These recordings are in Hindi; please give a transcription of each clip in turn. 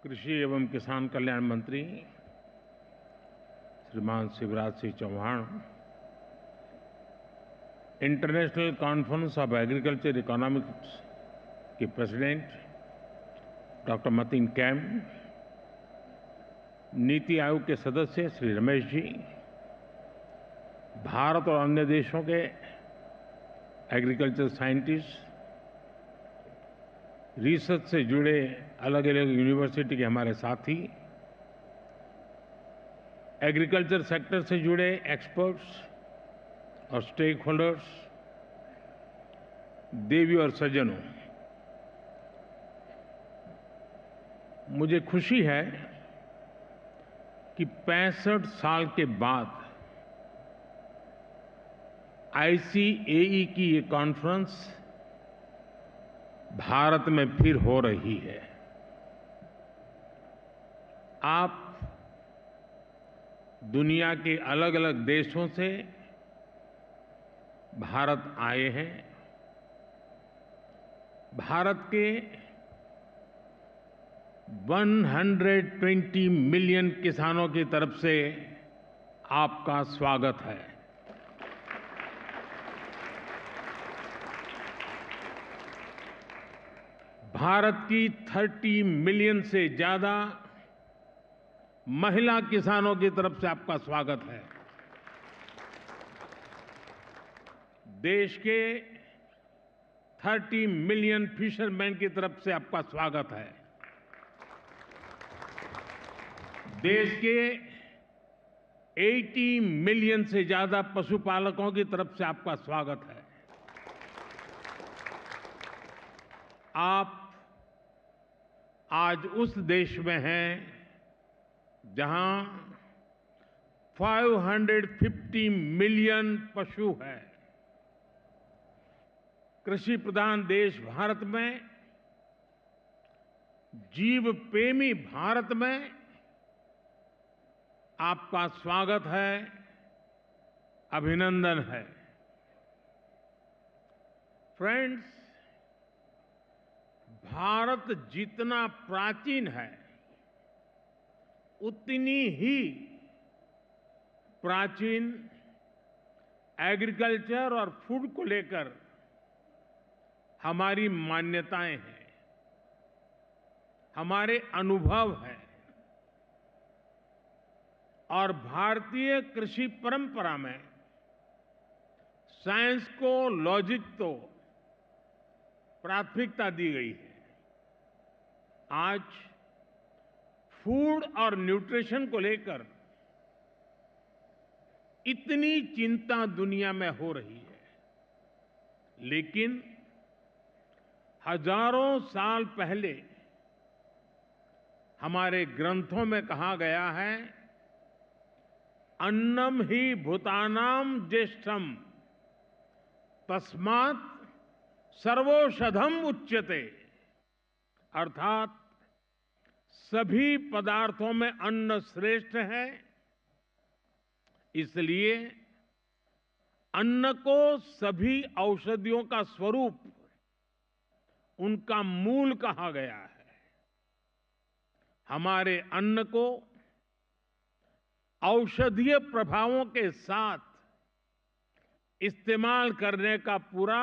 कृषि एवं किसान कल्याण मंत्री श्रीमान Shivraj Singh Chouhan international conference of agriculture economics के प्रेसिडेंट डॉक्टर मतीन कैम, नीति आयोग के सदस्य श्री रमेश जी, भारत और अन्य देशों के एग्रीकल्चर साइंटिस्ट, रिसर्च से जुड़े अलग अलग यूनिवर्सिटी के हमारे साथी, एग्रीकल्चर सेक्टर से जुड़े एक्सपर्ट्स और स्टेक होल्डर्स, देवी और सज्जनों, मुझे खुशी है कि 65 साल के बाद आईसीएई की ये कॉन्फ्रेंस भारत में फिर हो रही है। आप दुनिया के अलग अलग देशों से भारत आए हैं। भारत के 120 मिलियन किसानों की तरफ से आपका स्वागत है। भारत की 30 मिलियन से ज्यादा महिला किसानों की तरफ से आपका स्वागत है। देश के 30 मिलियन फिशरमैन की तरफ से आपका स्वागत है। देश के 80 मिलियन से ज्यादा पशुपालकों की तरफ से आपका स्वागत है। आप आज उस देश में हैं जहां 550 मिलियन पशु हैं। कृषि प्रधान देश भारत में, जीव प्रेमी भारत में आपका स्वागत है, अभिनंदन है। फ्रेंड्स, भारत जितना प्राचीन है उतनी ही प्राचीन एग्रीकल्चर और फूड को लेकर हमारी मान्यताएं हैं, हमारे अनुभव हैं और भारतीय कृषि परंपरा में साइंस को, लॉजिक को प्राथमिकता दी गई है। आज फूड और न्यूट्रिशन को लेकर इतनी चिंता दुनिया में हो रही है, लेकिन हजारों साल पहले हमारे ग्रंथों में कहा गया है, अन्नम ही भूतानाम ज्येष्ठम तस्मात् सर्वौषधम उच्यते, अर्थात सभी पदार्थों में अन्न श्रेष्ठ है, इसलिए अन्न को सभी औषधियों का स्वरूप, उनका मूल कहा गया है। हमारे अन्न को औषधीय प्रभावों के साथ इस्तेमाल करने का पूरा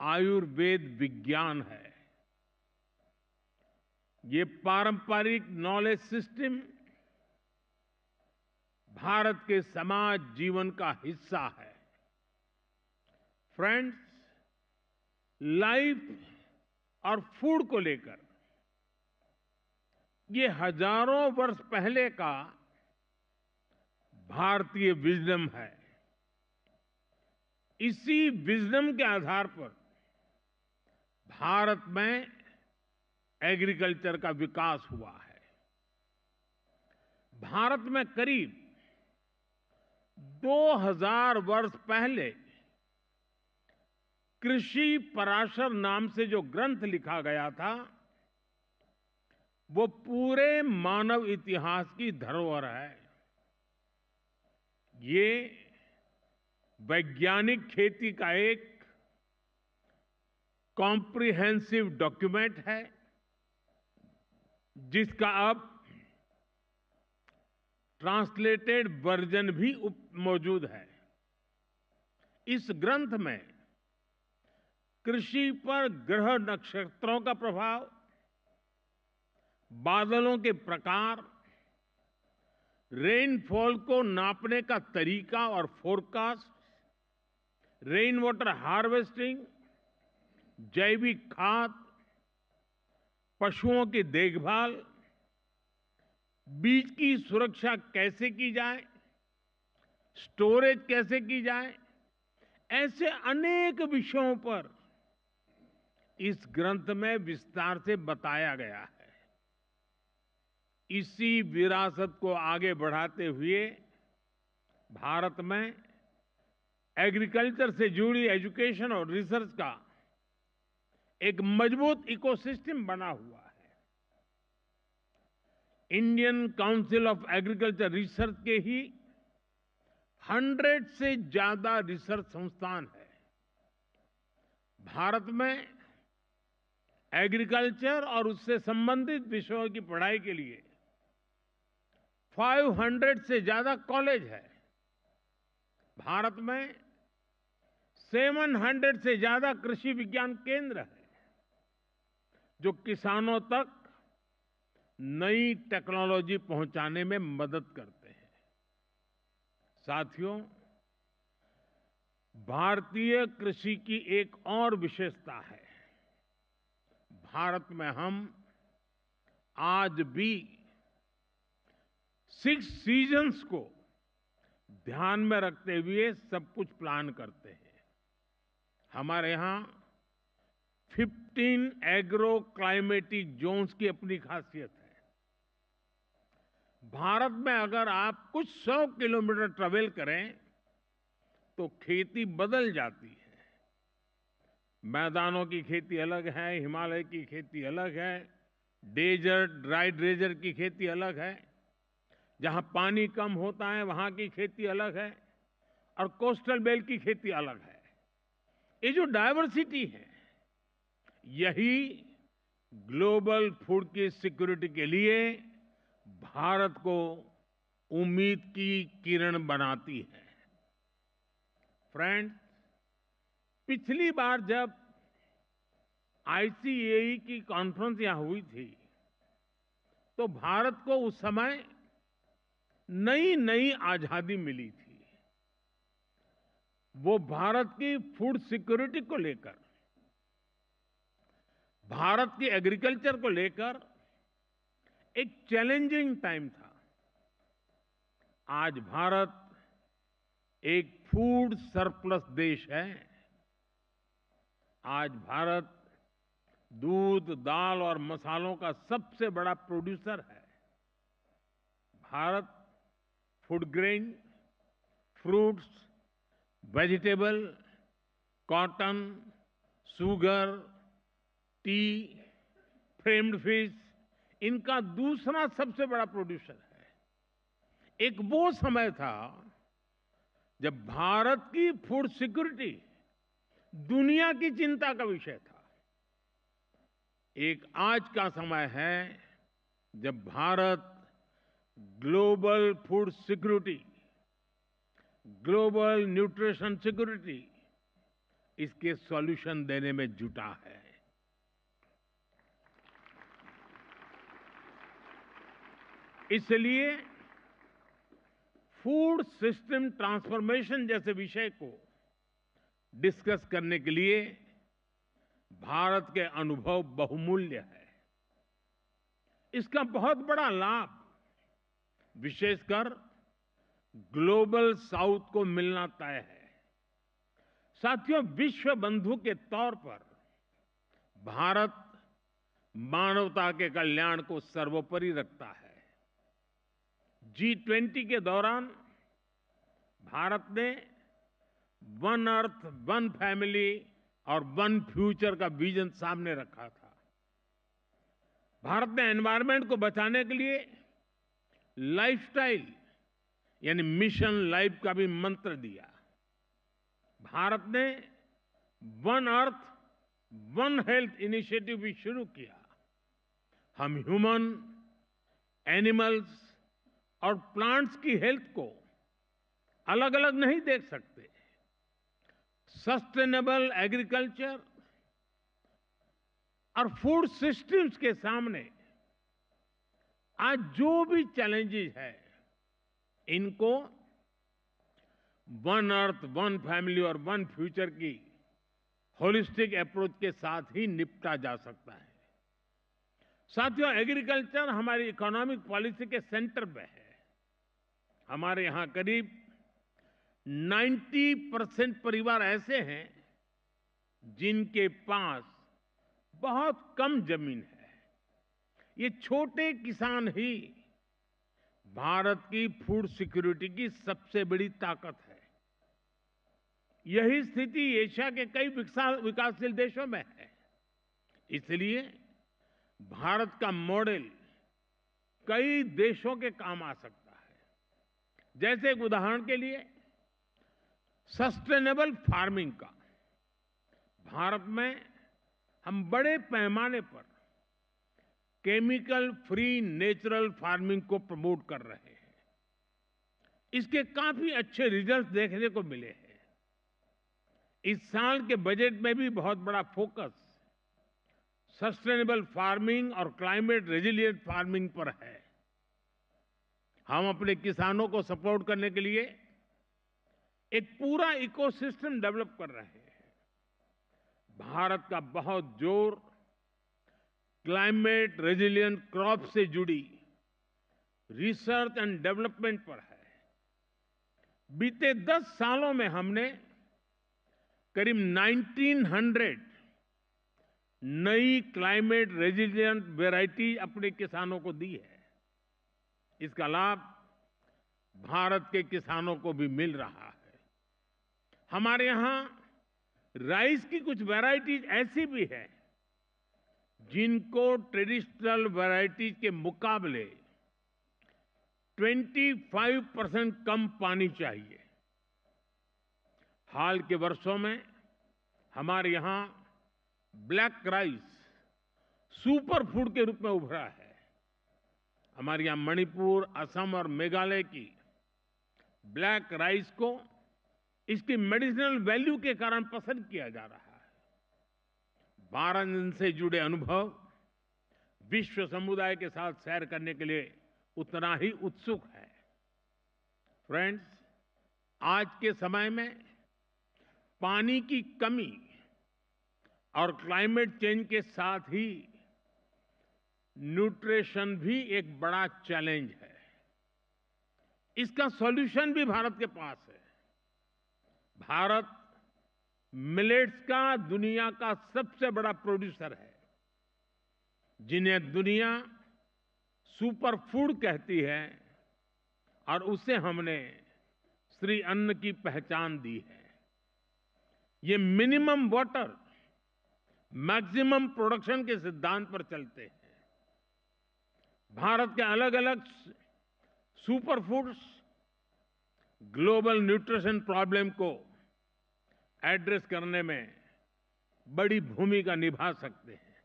आयुर्वेद विज्ञान है। ये पारंपरिक नॉलेज सिस्टम भारत के समाज जीवन का हिस्सा है। फ्रेंड्स, लाइफ और फूड को लेकर ये हजारों वर्ष पहले का भारतीय विजडम है। इसी विजडम के आधार पर भारत में एग्रीकल्चर का विकास हुआ है। भारत में करीब 2000 वर्ष पहले कृषि पराशर नाम से जो ग्रंथ लिखा गया था, वो पूरे मानव इतिहास की धरोहर है। ये वैज्ञानिक खेती का एक कॉम्प्रिहेंसिव डॉक्यूमेंट है जिसका अब ट्रांसलेटेड वर्जन भी मौजूद है। इस ग्रंथ में कृषि पर ग्रह नक्षत्रों का प्रभाव, बादलों के प्रकार, रेनफॉल को नापने का तरीका और फोरकास्ट, रेन वाटर हार्वेस्टिंग, जैविक खाद, पशुओं की देखभाल, बीज की सुरक्षा कैसे की जाए, स्टोरेज कैसे की जाए, ऐसे अनेक विषयों पर इस ग्रंथ में विस्तार से बताया गया है। इसी विरासत को आगे बढ़ाते हुए भारत में एग्रीकल्चर से जुड़ी एजुकेशन और रिसर्च का एक मजबूत इकोसिस्टम बना हुआ है। Indian council of agriculture research के ही 100 से ज्यादा रिसर्च संस्थान है। भारत में एग्रीकल्चर और उससे संबंधित विषयों की पढ़ाई के लिए 500 से ज्यादा कॉलेज है। भारत में 700 से ज्यादा कृषि विज्ञान केंद्र है, जो किसानों तक नई टेक्नोलॉजी पहुंचाने में मदद करते हैं। साथियों, भारतीय कृषि की एक और विशेषता है। भारत में हम आज भी 6 सीजन्स को ध्यान में रखते हुए सब कुछ प्लान करते हैं। हमारे यहां 15 एग्रो क्लाइमेटिक जोन्स की अपनी खासियत है। भारत में अगर आप कुछ 100 किलोमीटर ट्रेवल करें तो खेती बदल जाती है। मैदानों की खेती अलग है, हिमालय की खेती अलग है, डेजर्ट, ड्राई डेजर्ट की खेती अलग है, जहां पानी कम होता है वहां की खेती अलग है, और कोस्टल बेल्ट की खेती अलग है। ये जो डायवर्सिटी है, यही ग्लोबल फूड की सिक्योरिटी के लिए भारत को उम्मीद की किरण बनाती है। फ्रेंड्स, पिछली बार जब ICAE की कॉन्फ्रेंस यहां हुई थी, तो भारत को उस समय नई नई आजादी मिली थी। वो भारत की फूड सिक्योरिटी को लेकर, भारत की एग्रीकल्चर को लेकर एक चैलेंजिंग टाइम था। आज भारत एक फूड सरप्लस देश है। आज भारत दूध, दाल और मसालों का सबसे बड़ा प्रोड्यूसर है। Bharat food grain, fruits, vegetable, cotton, sugar, T, framed fish, इनका दूसरा सबसे बड़ा प्रोड्यूसर है। एक वो समय था जब भारत की फूड सिक्योरिटी दुनिया की चिंता का विषय था। एक आज का समय है जब Bharat global food security, global nutrition security, इसके सॉल्यूशन देने में जुटा है। इसलिए फूड सिस्टम ट्रांसफॉर्मेशन जैसे विषय को डिस्कस करने के लिए भारत के अनुभव बहुमूल्य है। इसका बहुत बड़ा लाभ विशेषकर ग्लोबल साउथ को मिलना तय है। साथियों, विश्व बंधु के तौर पर भारत मानवता के कल्याण को सर्वोपरि रखता है। G20 के दौरान भारत ने वन अर्थ, वन फैमिली और वन फ्यूचर का विजन सामने रखा था। भारत ने एनवायरनमेंट को बचाने के लिए लाइफस्टाइल यानी मिशन लाइफ का भी मंत्र दिया। भारत ने one earth, one health initiative भी शुरू किया। हम ह्यूमन, एनिमल्स और प्लांट्स की हेल्थ को अलग अलग नहीं देख सकते। सस्टेनेबल एग्रीकल्चर और फूड सिस्टम्स के सामने आज जो भी चैलेंजेस है, इनको वन अर्थ, वन फैमिली और वन फ्यूचर की होलिस्टिक अप्रोच के साथ ही निपटा जा सकता है। साथियों, एग्रीकल्चर हमारी इकोनॉमिक पॉलिसी के सेंटर पे है। हमारे यहां करीब 90% परिवार ऐसे हैं जिनके पास बहुत कम जमीन है। ये छोटे किसान ही भारत की फूड सिक्योरिटी की सबसे बड़ी ताकत है। यही स्थिति एशिया के कई विकासशील देशों में है। इसलिए भारत का मॉडल कई देशों के काम आ सकता है। जैसे एक उदाहरण के लिए सस्टेनेबल फार्मिंग का। भारत में हम बड़े पैमाने पर केमिकल फ्री नेचुरल फार्मिंग को प्रमोट कर रहे हैं। इसके काफी अच्छे रिजल्ट देखने को मिले हैं। इस साल के बजट में भी बहुत बड़ा फोकस सस्टेनेबल फार्मिंग और क्लाइमेट रेजिलिएंट फार्मिंग पर है। हम अपने किसानों को सपोर्ट करने के लिए एक पूरा इकोसिस्टम डेवलप कर रहे हैं। भारत का बहुत जोर क्लाइमेट रेजिलिएंट क्रॉप से जुड़ी रिसर्च एंड डेवलपमेंट पर है। बीते 10 सालों में हमने करीब 1900 नई क्लाइमेट रेजिलिएंट वैरायटी अपने किसानों को दी है। इसका लाभ भारत के किसानों को भी मिल रहा है। हमारे यहां राइस की कुछ वैरायटीज ऐसी भी है जिनको ट्रेडिशनल वैरायटीज के मुकाबले 25% कम पानी चाहिए। हाल के वर्षों में हमारे यहां ब्लैक राइस सुपर फूड के रूप में उभरा है। हमारे यहां मणिपुर, असम और मेघालय की ब्लैक राइस को इसकी मेडिसिनल वैल्यू के कारण पसंद किया जा रहा है। वाराणसी से जुड़े अनुभव विश्व समुदाय के साथ शेयर करने के लिए उतना ही उत्सुक है। फ्रेंड्स, आज के समय में पानी की कमी और क्लाइमेट चेंज के साथ ही न्यूट्रिशन भी एक बड़ा चैलेंज है। इसका सॉल्यूशन भी भारत के पास है। भारत मिलेट्स का दुनिया का सबसे बड़ा प्रोड्यूसर है, जिन्हें दुनिया सुपर फूड कहती है, और उसे हमने श्री अन्न की पहचान दी है। ये मिनिमम वाटर मैक्सिमम प्रोडक्शन के सिद्धांत पर चलते हैं। भारत के अलग अलग super foods global nutrition problem को एड्रेस करने में बड़ी भूमिका निभा सकते हैं।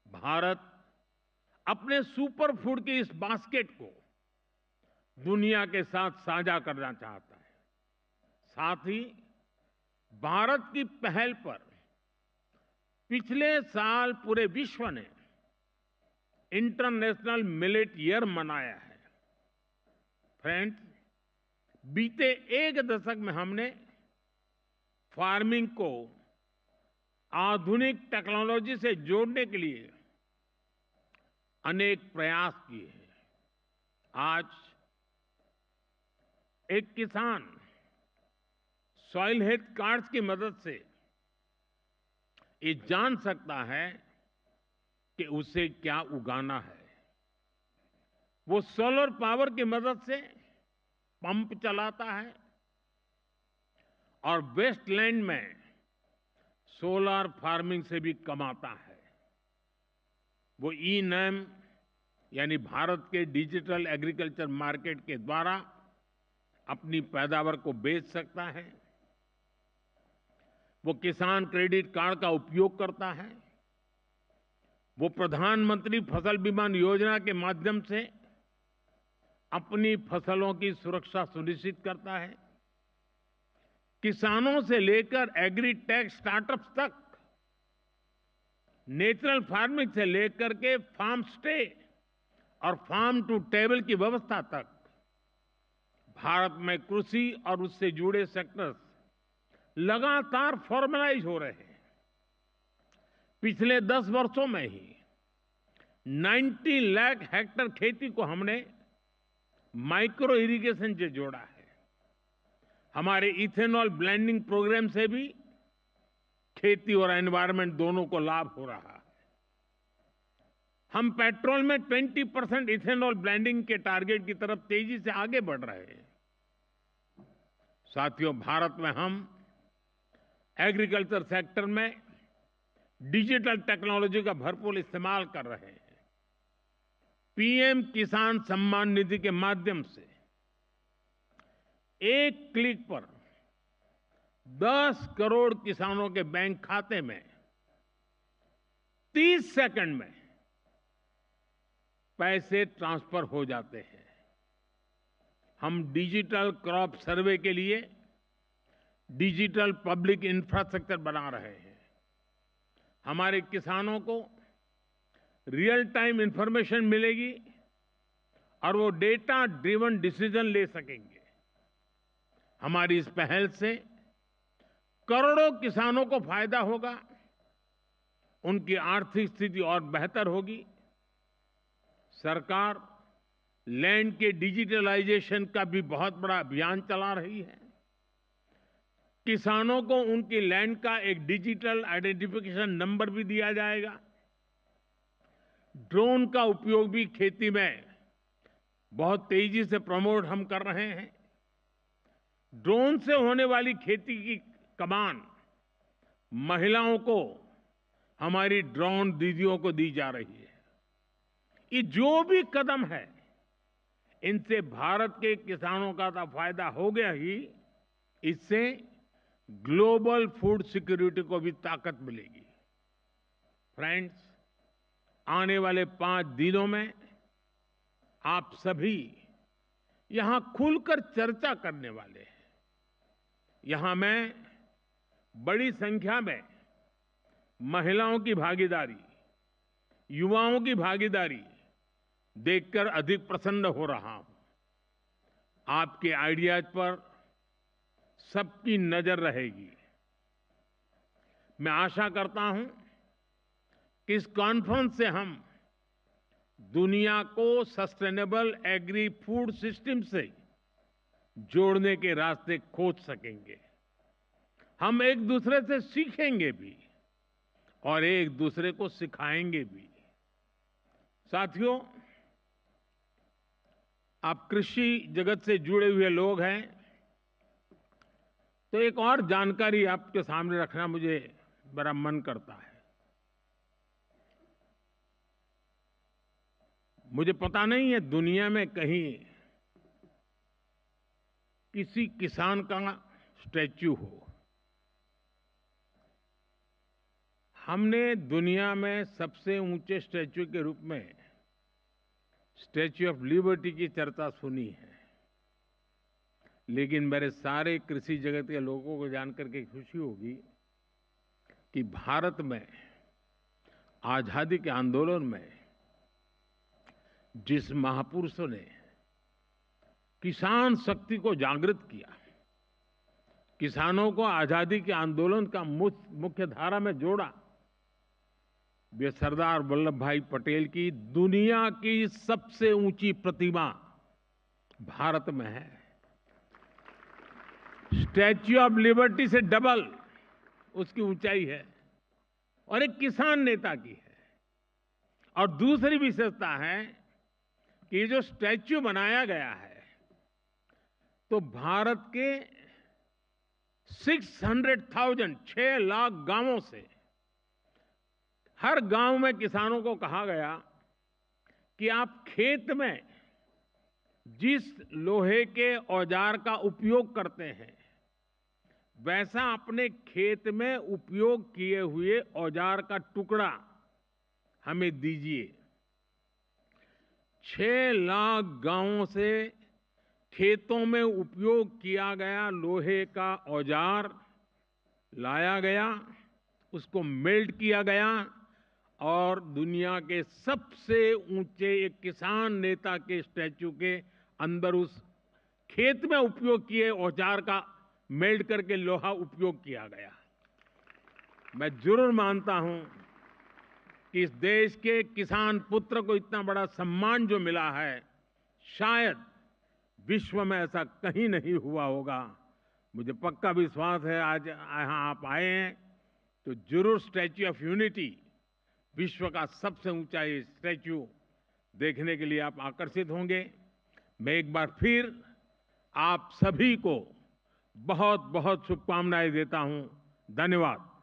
भारत अपने सुपर फूड के इस बास्केट को दुनिया के साथ साझा करना चाहता है। साथ ही भारत की पहल पर पिछले साल पूरे विश्व ने इंटरनेशनल मिलेट ईयर मनाया है। फ्रेंड्स, बीते एक दशक में हमने फार्मिंग को आधुनिक टेक्नोलॉजी से जोड़ने के लिए अनेक प्रयास किए हैं। आज एक किसान सॉइल हेल्थ कार्ड्स की मदद से ये जान सकता है कि उसे क्या उगाना है। वो सोलर पावर की मदद से पंप चलाता है और वेस्टलैंड में सोलर फार्मिंग से भी कमाता है। वो ई-नैम यानी भारत के डिजिटल एग्रीकल्चर मार्केट के द्वारा अपनी पैदावार को बेच सकता है। वो किसान क्रेडिट कार्ड का उपयोग करता है। वो प्रधानमंत्री फसल बीमा योजना के माध्यम से अपनी फसलों की सुरक्षा सुनिश्चित करता है। किसानों से लेकर एग्री टेक स्टार्टअप्स तक, नेचुरल फार्मिंग से लेकर के फार्म स्टे और फार्म टू टेबल की व्यवस्था तक, भारत में कृषि और उससे जुड़े सेक्टर्स लगातार फॉर्मलाइज हो रहे हैं। पिछले 10 वर्षों में ही 90 लाख हेक्टेयर खेती को हमने माइक्रो इरिगेशन से जोड़ा है। हमारे इथेनॉल ब्लेंडिंग प्रोग्राम से भी खेती और एनवायरनमेंट दोनों को लाभ हो रहा है। हम पेट्रोल में 20% इथेनॉल ब्लेंडिंग के टारगेट की तरफ तेजी से आगे बढ़ रहे हैं। साथियों, भारत में हम एग्रीकल्चर सेक्टर में डिजिटल टेक्नोलॉजी का भरपूर इस्तेमाल कर रहे हैं। पीएम किसान सम्मान निधि के माध्यम से एक क्लिक पर 10 करोड़ किसानों के बैंक खाते में 30 सेकंड में पैसे ट्रांसफर हो जाते हैं। हम डिजिटल क्रॉप सर्वे के लिए डिजिटल पब्लिक इंफ्रास्ट्रक्चर बना रहे हैं। हमारे किसानों को रियल टाइम इंफॉर्मेशन मिलेगी और वो डेटा ड्रिवन डिसीजन ले सकेंगे। हमारी इस पहल से करोड़ों किसानों को फायदा होगा, उनकी आर्थिक स्थिति और बेहतर होगी। सरकार लैंड के डिजिटलाइजेशन का भी बहुत बड़ा अभियान चला रही है। किसानों को उनकी लैंड का एक डिजिटल आइडेंटिफिकेशन नंबर भी दिया जाएगा। ड्रोन का उपयोग भी खेती में बहुत तेजी से प्रमोट हम कर रहे हैं। ड्रोन से होने वाली खेती की कमान महिलाओं को, हमारी ड्रोन दीदियों को दी जा रही है। ये जो भी कदम है, इनसे भारत के किसानों का तो फायदा हो गया ही, इससे ग्लोबल फूड सिक्योरिटी को भी ताकत मिलेगी। फ्रेंड्स, आने वाले 5 दिनों में आप सभी यहां खुलकर चर्चा करने वाले हैं। यहां मैं बड़ी संख्या में महिलाओं की भागीदारी, युवाओं की भागीदारी देखकर अधिक प्रसन्न हो रहा हूं। आपके आइडियाज पर सबकी नजर रहेगी। मैं आशा करता हूं कि इस कॉन्फ्रेंस से हम दुनिया को सस्टेनेबल एग्री फूड सिस्टम से जोड़ने के रास्ते खोज सकेंगे। हम एक दूसरे से सीखेंगे भी और एक दूसरे को सिखाएंगे भी। साथियों, आप कृषि जगत से जुड़े हुए लोग हैं, तो एक और जानकारी आपके सामने रखना मुझे बड़ा मन करता है। मुझे पता नहीं है दुनिया में कहीं किसी किसान का स्टैच्यू हो। हमने दुनिया में सबसे ऊंचे स्टैच्यू के रूप में स्टैच्यू ऑफ लिबर्टी की चर्चा सुनी है, लेकिन मेरे सारे कृषि जगत के लोगों को जानकर के खुशी होगी कि भारत में आजादी के आंदोलन में जिस महापुरुषों ने किसान शक्ति को जागृत किया, किसानों को आजादी के आंदोलन का मुख्य धारा में जोड़ा, वे सरदार वल्लभ भाई पटेल की दुनिया की सबसे ऊंची प्रतिमा भारत में है। स्टैच्यू ऑफ लिबर्टी से डबल उसकी ऊंचाई है और एक किसान नेता की है। और दूसरी विशेषता है कि ये जो स्टैच्यू बनाया गया है, तो भारत के 600,000 6 लाख गांवों से हर गांव में किसानों को कहा गया कि आप खेत में जिस लोहे के औजार का उपयोग करते हैं, वैसा अपने खेत में उपयोग किए हुए औजार का टुकड़ा हमें दीजिए। 6 लाख गांवों से खेतों में उपयोग किया गया लोहे का औजार लाया गया, उसको मेल्ट किया गया और दुनिया के सबसे ऊंचे एक किसान नेता के स्टैच्यू के अंदर उस खेत में उपयोग किए औजार का मेल्ट करके लोहा उपयोग किया गया। मैं जरूर मानता हूं कि इस देश के किसान पुत्र को इतना बड़ा सम्मान जो मिला है, शायद विश्व में ऐसा कहीं नहीं हुआ होगा। मुझे पक्का विश्वास है आज यहां आप आए हैं तो जरूर स्टैच्यू ऑफ यूनिटी, विश्व का सबसे ऊंचा ये स्टैच्यू देखने के लिए आप आकर्षित होंगे। मैं एक बार फिर आप सभी को बहुत बहुत शुभकामनाएं देता हूं। धन्यवाद।